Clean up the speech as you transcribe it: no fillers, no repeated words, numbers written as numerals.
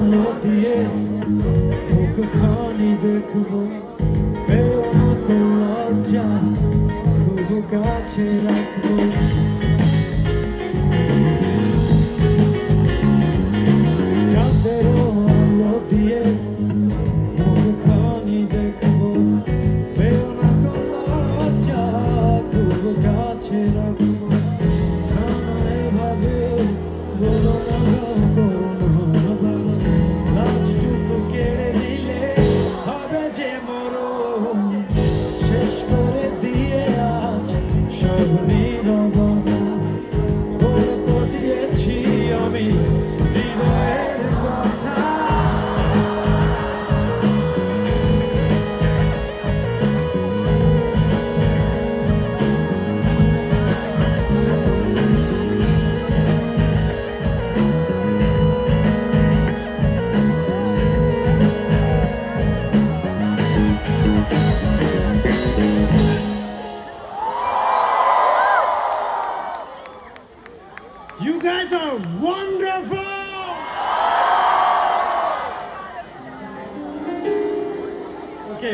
আলো দিয়ে মুখখানি দেখবো, পেও না কোন লজ্জা, খুব কাছে রাখবো। চাঁদেরও আলো দিয়ে মুখখানি দেখবো, পেও না কোন লজ্জা, খুব কাছে রাখবো। না না এভাবে বলো না কোনো লাজটুকু কেড়ে নিলে হবে যে মরণ। শেষ করে দিয়ে আজ সব নীরবতা, বলে তো দিয়েছি আমি হৃদয়ের কথা। You guys are wonderful!